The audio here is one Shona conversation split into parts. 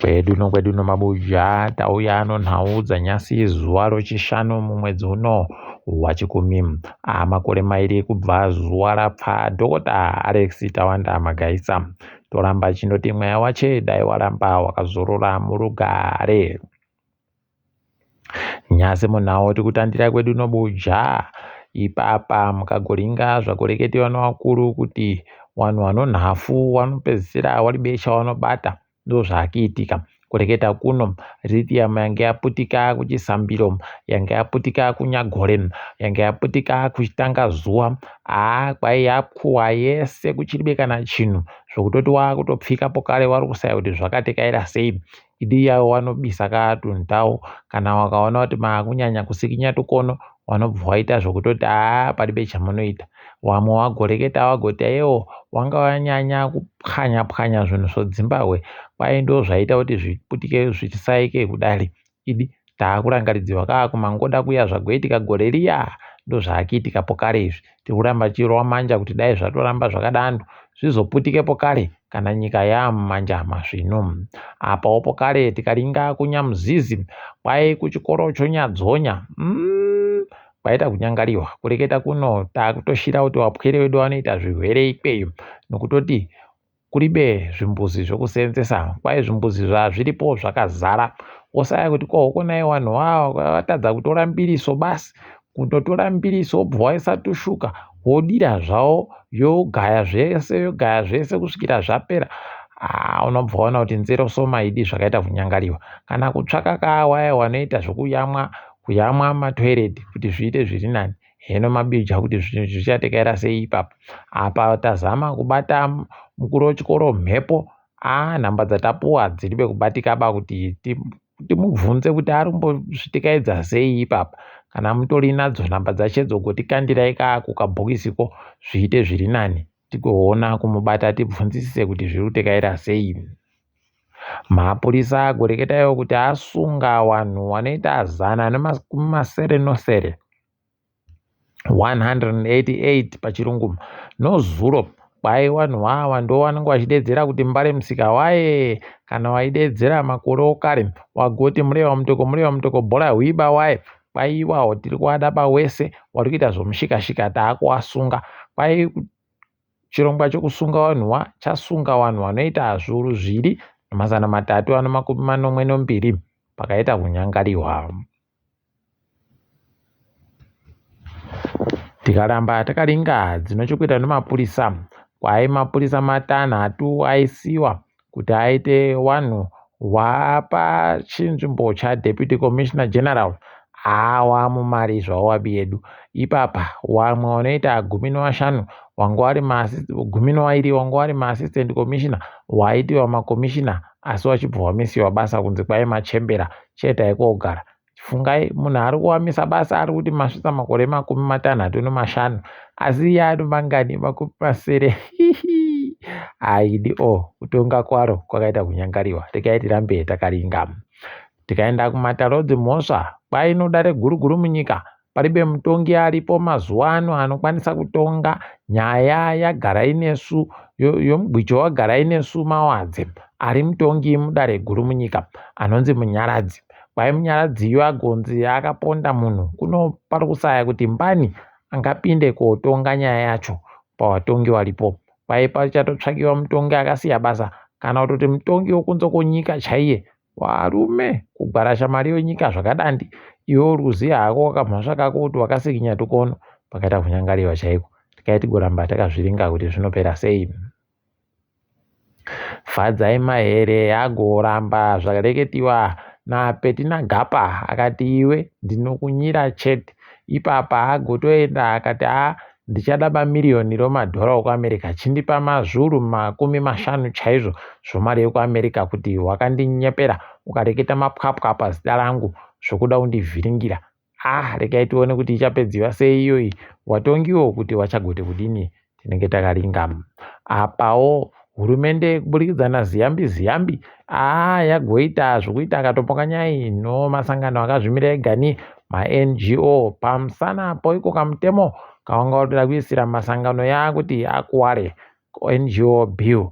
Kwedu mabuja tauya anonhaudza nyasi zuwa rechishanu mumwedzi uno wachikumi. Makore mairi kubva zuwa rapfa Dhokota Alex Tawanda Magaisa. Toramba chinoti mweya wache dai waramba wakazorora murugare. Nyasi munhau tikutandira kwedu nobuja ipapa mukagoringa zvakureketiwa nevakuru kuti vanhu vanonhafu vanopedzisira vari besha vanobata. Ndozvakiitika kureketa kuno lithium yange yaputika kuchisambiro, yange yaputika kunyagore, yange yaputika kuchitanga zuwa. Kwai yakuwa yese kuchiribe kana chinhu zvokutoti wakutopfikapo kare wari kusaya kuti zvakatekaira sei. Idi yavo vanobisa katuntawo kana wakaona kuti makunyanya kusikinya tukono vanobva waita zvokutoti paribe chamunoita. Vamwe wagoreketa wagoti ewo wanga wanyanya kupwanya zvinhu zvodzimbabwe kwai ndo zvaita kuti zviputike zvisaike kudare. Idi takurangaridzirwa kumangoda kuya zvagoitika gore riya ndozvakiitikapo kare izvi. Tikuramba chirova manja kuti dai zvatoramba zvakadaro zvizoputikepo kare kana nyika yamumanjama zvino. Apawo kare tikaringa kunyamuzizi kwai kuchikoro chonyadzonya kwaita kunyangariwa. Kureketa kuno takutoshira kuti wapwere wedu vanoita zvirwere ikweyo nokutoti kuribe zvimbuzi zvokuseenzesa. Kwai zvimbuzi zvazviripo zvakazara. Osaya kuti kohokonai vanhu vatadza kutora mbiriso basi. Kundotora mbiriso wobva waisa tushuka wodira zvavo yogaya zvese kusvikira zvapera. Unobva waona kuti nzero soma idi zvakaita kunyangariwa. Kana kutsvaka kawaya wanoita zvokuyamwa matoireti kuti zviite zviri nani. Hino mabija kuti zvichatekaira sei ipapo. Apa tazama kubata mukuru wechikoro mhepo. Nhamba dzatapuwa dziribe kubatikaba kuti timubvunze kuti arimbozvitikaidza sei ipapa. Kana mutori nadzo nhamba dzachedzo gotikandirai kukabhokisiko zviite zviri nani. Tigoona kumubata tibvunzisise kuti zviri kutekaira sei. Mapurisa agoreketayo kuti asunga vanhu vanoita 100 188 pachirungu nozuro. Kwai vanhu ava ndo vanenge vachidedzera kuti mbare musika waye kana waidedzera makore okare wagoti mureva mutoko bhora hwiba waye. Kwai iwawo tiri kuada pawese wari kuita zvomushikashika taakuwasunga. Kwai chirongwa chokusunga vanhuwa chasunga vanhu vanoita zviuru 2,342 pakaita kunyangariwa. Tikaramba takaringa dzinochokuita nemapurisa. Kwai mapurisa 6 aisiwa kuti aite wanhu wapa chinzvimbo cha Deputy Commissioner General mumari zvavo vabi yedu. Ipapa wamwe wanoita 15 wanga wari 12 wanga wari maassistant commissioner waitiwa makomishina asi wachibva wamisiwa basa kunze kwai machembera chete aikogara. Fungai munhu ari kuwamisa basa ari kuti masvitsa makore 65 asi iye anomangani 7. Aidi kutonga kwaro kwakaita kunyangariwa. Regai tirambe takaringa. Tikaenda kuMatarodzi Mhosva kwai inodare guruguru munyika. Paribe mutongi aripo mazuva ano anokwanisa kutonga nyaya yagara inesu yomugwicho wagara inesu Mawadze. Ari mutongi mudare guru munyika anonzi Munyaradzi. Kwai Munyaradziyo agonzi akaponda munhu kuno pari kusaya kuti mbani angapinde kotonga nyaya yacho pavatongi varipo. Kwai pachatotsvakiwa mutongi akasiya basa kana kutoti mutongi wokunze kwenyika chaiye. Varume kugara shamari yenyika zvakadandi iwe uri kuziya hako wakamhasva kako kuti wakasikinya tukono pakaita kunyangariwa chaiko. Tikaiti kuramba takazviringa kuti zvinopera sei. Fadzai Mahere agoramba zvakareketiwa naPetina Gapa akati iwe ndinokunyira chete. Ipapa agotoenda akati ndichada $1,000,000 romadhora okuAmerica chindipa mazuru 50 chaizvo zvomari yekuAmerica kuti wakandinyepera ukareketa mapwapwa pazita rangu zvokuda kundivhiringira. Regai tione kuti ichapedziwa sei iyoyi. Watongiwo kuti wachagoti kudini. Tinenge takaringa. Apawo hurumende kuburikidza naZiyambi yagoita zvokuita akatopokanyai masangano akazvimira ega ma-NGO pamusana poiko kamutemo kavanga kutoda kuisira masangano yakuti akuware NGO bill.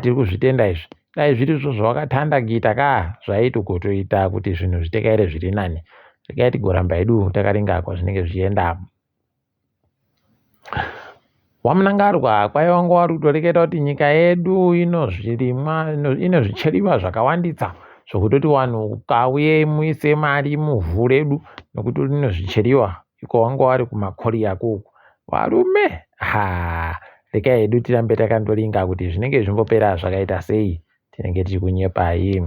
Tiri kuzvitenda izvi. dai zviri izvo zvawakathandakita zvaiti kutoita kuti zvinhu zvitekaire zviri nani. Regai tigoramba hedu takaringa kwazvinenge zvichienda. Wamunangarwa kwaiva nguva vari kutoreketa kuti nyika yedu ino zvicheriwa zvakawandisa zvokutoti vanhu ukauye muise mari muvhu redu nokuti rino zvicheriwa ikovangu vari kumakoria kuku varume regai hedu tirambe takandoringa kuti zvinenge zvimbopera zvakaita sei, tinenge tiri kunyepai.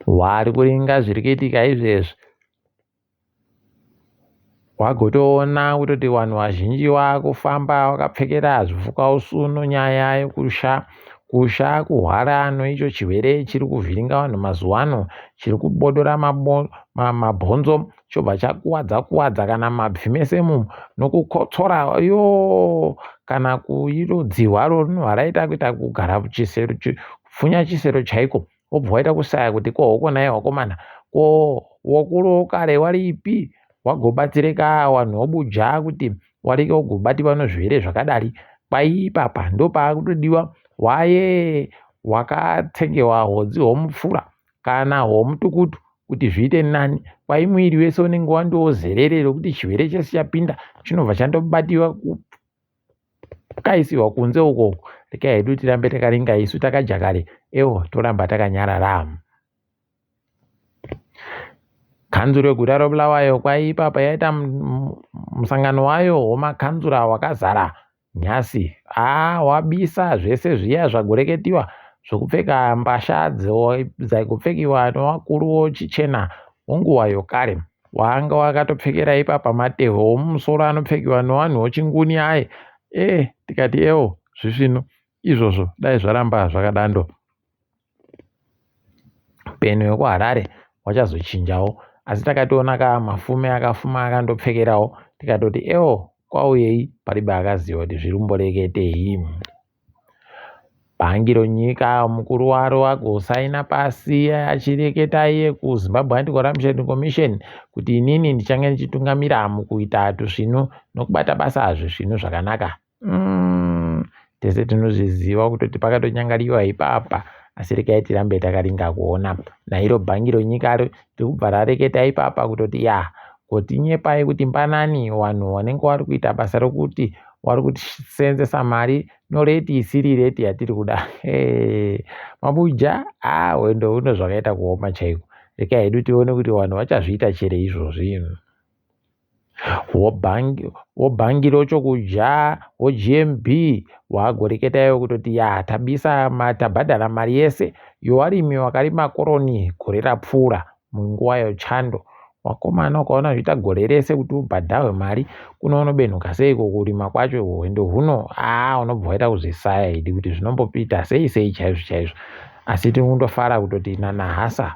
Wari kuringa zviri kuitika izvezvi wagotoona kutoti vanhu vazhinji vakufamba vakapfekera zvifuka usuno nyaya yekusha kuhwara noicho chirwere chiri kuvhiringa vanhu mazuva ano, chiri kubodora mabhonzo chobva chakuwadza kana mabvi mese mumu nokukotsora kana kuirodzihwa ronhuhwa raita kuita kugara kupfunya chisero chaiko, wobva waita kusaya kuti kohoko naye wakomana wokuro kare waripi wagobatsirika vanhu vobuja kuti warike kugobatirwa nezvirwere zvakadari. Kwaipapa ndopakutodiwa waye wakatsengewa hodzi hwomupfura kana hwomutukutu kuti zviite nani. Kwai mwiri wese unenge wandozerere rokuti chirwere chese chapinda chinobva chandobatiwa kaisiwa kunze uko. Regai hedu tirambe takaringa isu takajakare toramba takanyarara. Kanzuro yeguta reBulawayo kwaipapa yaita musangano wayo wemakanzura wakazara nyasi. Wabisa zvese zviya zvagoreketiwa zvokupfeka mbasha dzaigopfekiwa nevakuru chichena munguva yokare. Wanga wakatopfekera ipapa matehwe womumusoro anopfekiwa nevanhu vochinguni aye. Tikati zvisvino izvozvo dai zvaramba zvakadando upenyu hwekuHarare hwachazochinjawo, asi takatoona mafume akafuma akandopfekerawo tikatoti kwauyei paribe akaziva kuti zviri kumboreketei. Bhangi ronyika mukuru waro agosaina pasi achireketa iye kuZimbabwe Anti-Corruption Commission kuti inini ndichange ndichitungamira mukuita tuzvinu nokubata basa zvezvinu zvakanaka. Tese tinozviziva kutoti pakatonyangariwa ipapa, asi regai tirambe takaringa kuona nairo bhangi ronyika tirikubva rareketa ipapa kutoti kotinyepai kuti mbanani vanhu vanenge vari kuita basa rokuti vari kuseenzesa mari noreti isiri reti yatiri kuda. Mabuja wendo huno zvakaita kuoma chaiko. Regai hedu tione kuti vanhu vachazviita chere izvozvi. Wobhangi rochokuja woGMB wagoreketayo kutoti tabhadhara mari yese yovarimi vakarima koroni gore rapfuura munguva yochando. Wakomana ukaona zviita gore rese kuti ubhadharwe mari kunobenhuka seiko kurima kwacho wendo huno unobva waita kuzvisaya idi kuti zvinombopita sei chaizvo. Asi tirikundofara kutoti nanahasa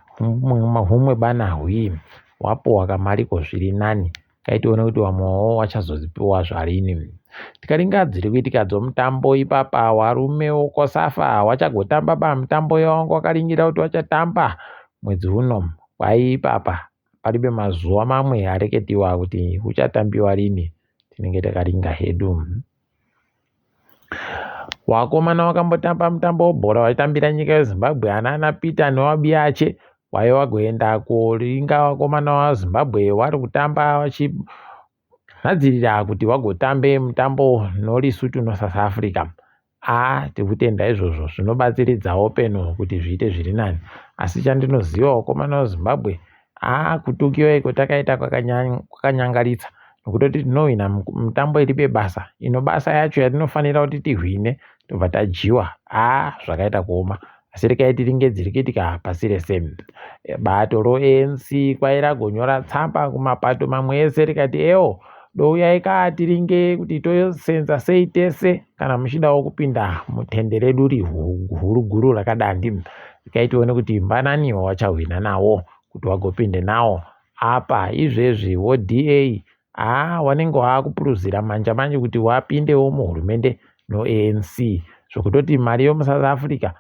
humwe bana hwii wapowa kamariko zviri nani. Kaitione kuti wamwewo wachazozipiwa zvarini. Tikaringa dziri kuitika dzomutambo ipapa warume wokosafa wachagotamba pamutambo yawangu wakaringira kuti wachatamba mwedzi uno. Kwaipapa paribe mazuva mamwe areketiwa kuti uchatambiwa rini, tinenge takaringa hedu. Wakomana wakambotamba mutambo webhora waitambira nyika yeZimbabwe ana Peter newaBiache waiva wagoenda koringa wakomana waZimbabwe wari kutamba vachigadzirira kuti wagotambe mutambo noLesotho noSouth Africa. Tikutenda izvozvo zvinobatsiridzawo upenyu kuti zviite zviri nani. Asi chandinoziva wakomana weZimbabwe kutukiwa iko takaita kwakanyangaritsa nokutoti tinohwina mutambo iribe basa basa yacho yatinofanira kuti tihwine tobva tajiwa. Zvakaita kuoma. Asi regai tiringe dziri kuitika pasi rese. Bato roANC kwai ragonyora tsamba kumapato mamwe ese rikati douyai tiringe kuti tosenza sei tese kana muchidawo kupinda mutende redu guru rakadandi. Regai tione kuti mbananiwo wachahwina nawo kuti wagopinde nawo apa izvezvi woDA wanenge wakupuruzira manje kuti wapindewo muhurumende noANC zvokutoti mari yomuSouth Africa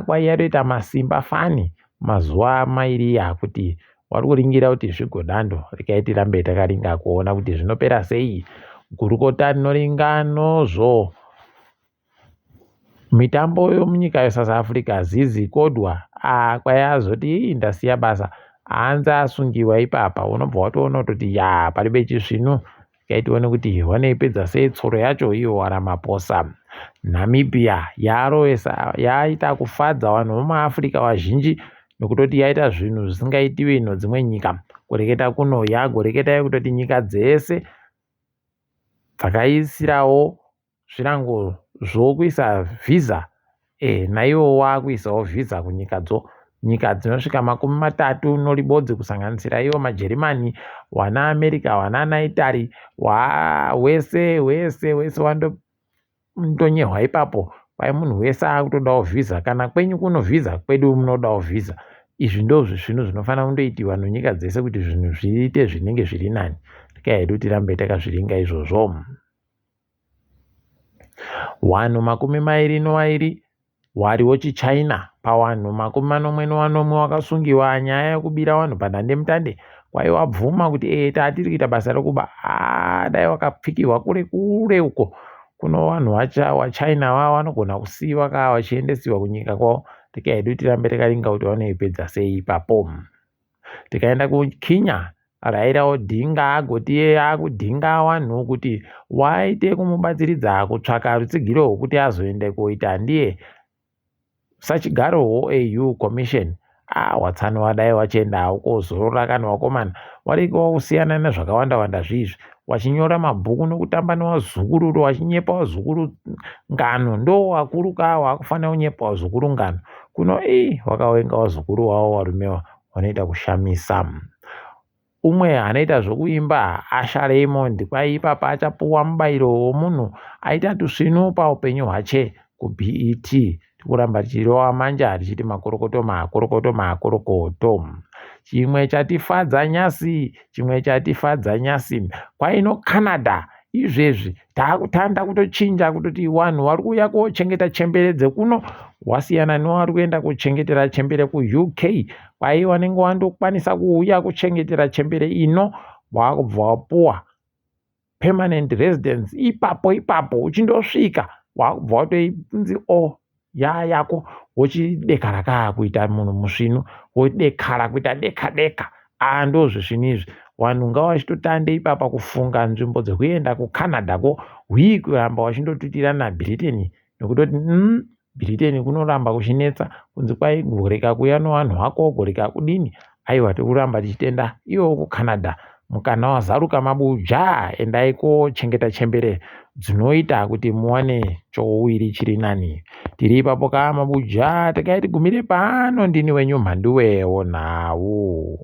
kwai yaroita masimba fani mazuva mairiya kuti wari kuringira kuti zvigodando. Regai tirambe takaringa kuona kuti zvinopera sei. Gurukota rinoringa nozvo mitambo yomunyika yeSouth Africa zizi kodwa kwayazoti ndasiya basa hanzi asungiwa ipapa unobva watoona kutoti paribe chisvinu kaitione kuti wanoipedza sei tsoro yacho iyo Ramaphosa. Namibia yarovesa yaita kufadza vanhu vomuAfrica vazhinji nokutoti yaita zvinhu zvisingaitiwi dzimwe nyika kureketa kuno yagoreketai kutoti nyika dzese dzakaisirawo zvirango zvokuisa vhisa naivo wakuisawo vhisa kunyikadzo. Nyika dzinosvika 30 noribodzi kusanganisira ivo maJerimani, wana America, wana Italy, wese wandonyehwa ipapo kwai munhu wese akutodawo vhisa. Kana kwenyu kuno vhisa, kwedu munodawo vhisa. Izvi ndozvo zvinhu zvinofanira kundoitiwa nenyika dzese kuti zvinhu zviite zvinenge zviri nani. Tikaedu tirambe takazviringa izvozvo. Wanhu 22 wariwo chiChina pawanhu 41 wakasungiwa nyaya yekubira wanhu padandemutande kwai wabvuma kuti tatiri kuita basa rekuba dai wakapfikiwa kure kure uko kuno vanhu vaChina vanogona kusiiwa vachiendesiwa kunyika kwavo. Tikaedu tirambe takaringa kuti vanoipedza sei ipapo. Tikaenda kuKenya, Raila Odinga agoti akudhinga vanhu kuti waite kumubatsiridza kutsvaka rutsigiro rwokuti azoende koita ndiye sachigaro AU Commission. Watsanwa dai wachienda kozorora kana wakomana wariko kusiyana nezvakawanda zvizvi wachinyora mabhuku nokutamba nevazukuru wachinyepa vazukuru ngano ndo wakuru kawo akufanira kunyepa vazukuru ngano kuno wakawenga vazukuru wavo varume wanoita kushamisa. Umwe anoita zvokuimba Asha Raymond kwai ipapa achapuwa mubairo womunhu aita tusvinu paupenyu hwache kuBET. Kuramba tichirova manja tichiti makorokoto. Chimwe chatifadza nyasi kwaino Canada izvezvi takutanda kutochinja kutoti vanhu vari kuuya kochengeta chembere dzekuno wasiyana nevari kuenda kuchengetera chembere kuUK kwai vanenge vandokwanisa kuuya kuchengetera chembere ino wakubva wapuwa permanent residence ipapo uchindosvika wakubva watoinzi yako wochidekara kuita munhu musvinu wodekara kuita deka ndozvisvinu izvi. Vanhu ngavachitotande ipapa kufunga nzvimbo dzekuenda kuCanada kuramba wachindotutira naBritain nokutoti Britain kunoramba kuchinetsa kunzi kwai goreka kuya nevanhu vako goreka kudini. Aiwa tikuramba tichitenda iwo kuCanada mukana wazaruka mabuja endai kochengeta chembere dzinoita kuti muwane chouwiri chiri nani. Tiri ipapo mabuja tikaiti gumire pano ndini wenyu mhanduwewo nawo.